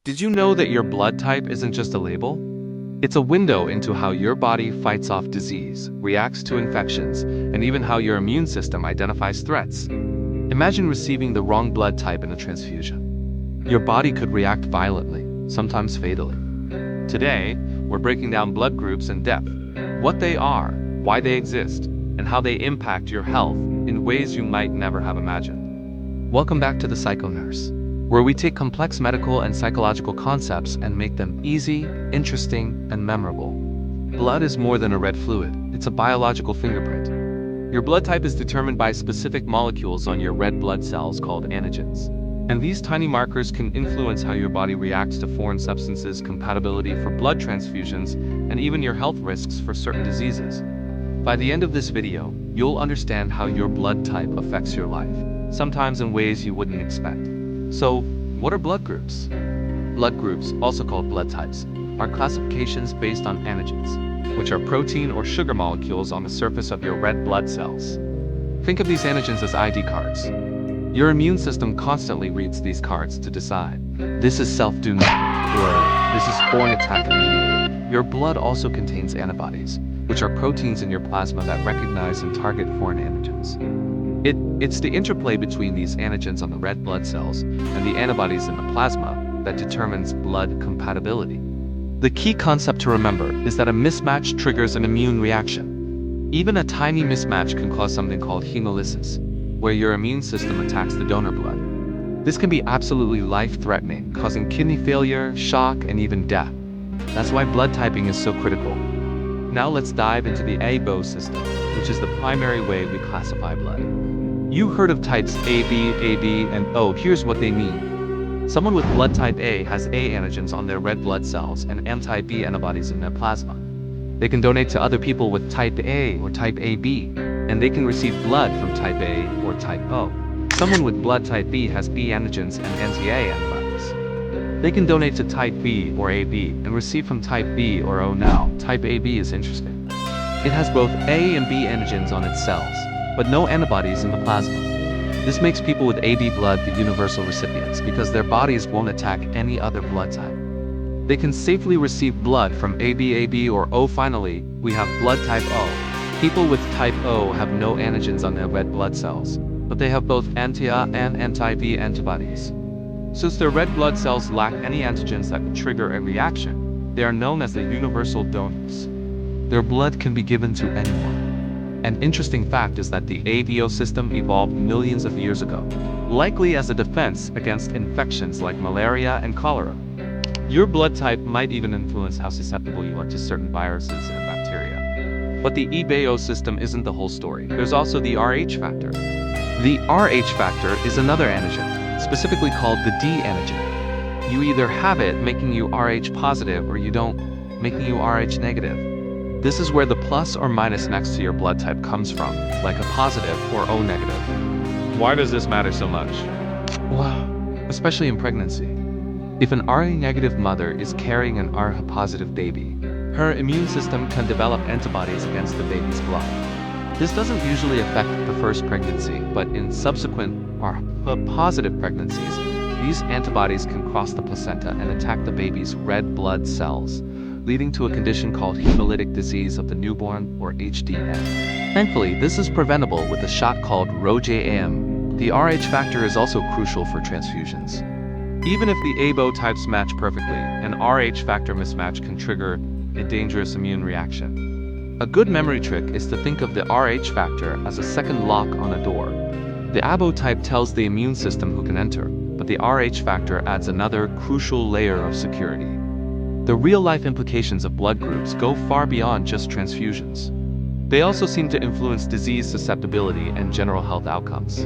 Did you know that your blood type isn't just a label? It's a window into how your body fights off disease, reacts to infections, and even how your immune system identifies threats. Imagine receiving the wrong blood type in a transfusion. Your body could react violently, sometimes fatally. Today, we're breaking down blood groups in depth, what they are, why they exist, and how they impact your health in ways you might never have imagined. Welcome back to the Psycho Nurse, where we take complex medical and psychological concepts and make them easy, interesting, and memorable. Blood is more than a red fluid, it's a biological fingerprint. Your blood type is determined by specific molecules on your red blood cells called antigens. And these tiny markers can influence how your body reacts to foreign substances, compatibility for blood transfusions, and even your health risks for certain diseases. By the end of this video, you'll understand how your blood type affects your life, sometimes in ways you wouldn't expect. So, what are blood groups? Blood groups, also called blood types, are classifications based on antigens, which are protein or sugar molecules on the surface of your red blood cells. Think of these antigens as ID cards. Your immune system constantly reads these cards to decide, this is self-doom, or this is foreign attack immediately. Your blood also contains antibodies, which are proteins in your plasma that recognize and target foreign antigens. It's the interplay between these antigens on the red blood cells and the antibodies in the plasma that determines blood compatibility. The key concept to remember is that a mismatch triggers an immune reaction. Even a tiny mismatch can cause something called hemolysis, where your immune system attacks the donor blood. This can be absolutely life-threatening, causing kidney failure, shock, and even death. That's why blood typing is so critical. Now let's dive into the ABO system, which is the primary way we classify blood. You heard of types AB, and O. Here's what they mean. Someone with blood type A has A antigens on their red blood cells and anti-B antibodies in their plasma. They can donate to other people with type A or type AB, and they can receive blood from type A or type O. Someone with blood type B has B antigens and anti-A antibodies. They can donate to type B or AB and receive from type B or O. Now, type AB is interesting. It has both A and B antigens on its cells, but no antibodies in the plasma. This makes people with AB blood the universal recipients because their bodies won't attack any other blood type. They can safely receive blood from AB or O. Finally, we have blood type O. People with type O have no antigens on their red blood cells, but they have both anti-A and anti-B antibodies. Since their red blood cells lack any antigens that would trigger a reaction, they are known as the universal donors. Their blood can be given to anyone. An interesting fact is that the ABO system evolved millions of years ago, likely as a defense against infections like malaria and cholera. Your blood type might even influence how susceptible you are to certain viruses and bacteria. But the ABO system isn't the whole story. There's also the Rh factor. The Rh factor is another antigen, specifically called the D antigen. You either have it, making you Rh positive, or you don't, making you Rh negative. This is where the plus or minus next to your blood type comes from, like a positive or O negative. Why does this matter so much? Well, especially in pregnancy. If an Rh negative mother is carrying an Rh positive baby, her immune system can develop antibodies against the baby's blood. This doesn't usually affect the first pregnancy, but in subsequent Rh positive pregnancies, these antibodies can cross the placenta and attack the baby's red blood cells, leading to a condition called hemolytic disease of the newborn, or HDN. Thankfully, this is preventable with a shot called RhoJAM. The Rh factor is also crucial for transfusions. Even if the ABO types match perfectly, an Rh factor mismatch can trigger a dangerous immune reaction. A good memory trick is to think of the Rh factor as a second lock on a door. The ABO type tells the immune system who can enter, but the Rh factor adds another crucial layer of security. The real-life implications of blood groups go far beyond just transfusions. They also seem to influence disease susceptibility and general health outcomes.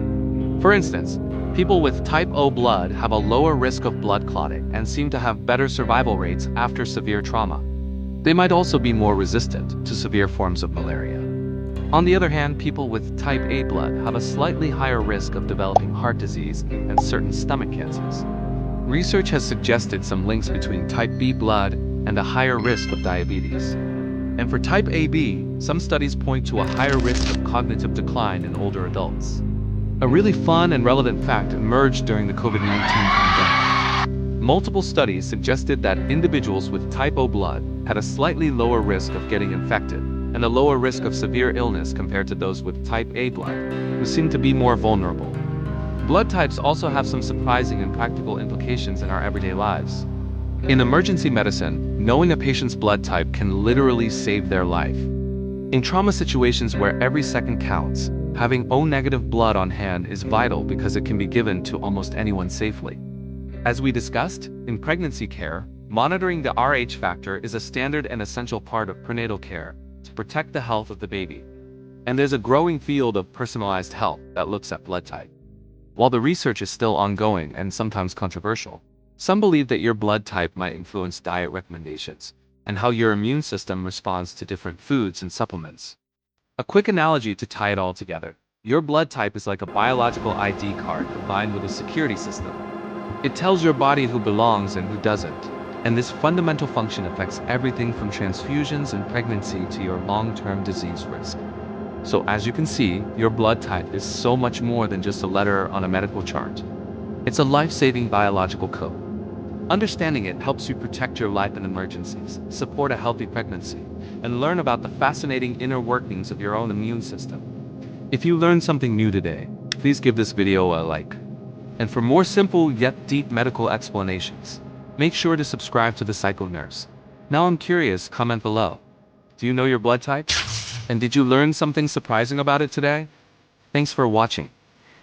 For instance, people with type O blood have a lower risk of blood clotting and seem to have better survival rates after severe trauma. They might also be more resistant to severe forms of malaria. On the other hand, people with type A blood have a slightly higher risk of developing heart disease and certain stomach cancers. Research has suggested some links between type B blood and a higher risk of diabetes. And for type AB, some studies point to a higher risk of cognitive decline in older adults. A really fun and relevant fact emerged during the COVID-19 pandemic. Multiple studies suggested that individuals with type O blood had a slightly lower risk of getting infected and a lower risk of severe illness compared to those with type A blood, who seem to be more vulnerable. Blood types also have some surprising and practical implications in our everyday lives. In emergency medicine, knowing a patient's blood type can literally save their life. In trauma situations where every second counts, having O-negative blood on hand is vital because it can be given to almost anyone safely. As we discussed, in pregnancy care, monitoring the Rh factor is a standard and essential part of prenatal care to protect the health of the baby. And there's a growing field of personalized health that looks at blood type. While the research is still ongoing and sometimes controversial, some believe that your blood type might influence diet recommendations and how your immune system responds to different foods and supplements. A quick analogy to tie it all together: your blood type is like a biological ID card combined with a security system. It tells your body who belongs and who doesn't, and this fundamental function affects everything from transfusions and pregnancy to your long-term disease risk. So as you can see, your blood type is so much more than just a letter on a medical chart. It's a life-saving biological code. Understanding it helps you protect your life in emergencies, support a healthy pregnancy, and learn about the fascinating inner workings of your own immune system. If you learned something new today, please give this video a like. And for more simple yet deep medical explanations, make sure to subscribe to the Cycle Nurse. Now I'm curious, comment below. Do you know your blood type? And did you learn something surprising about it today? Thanks for watching.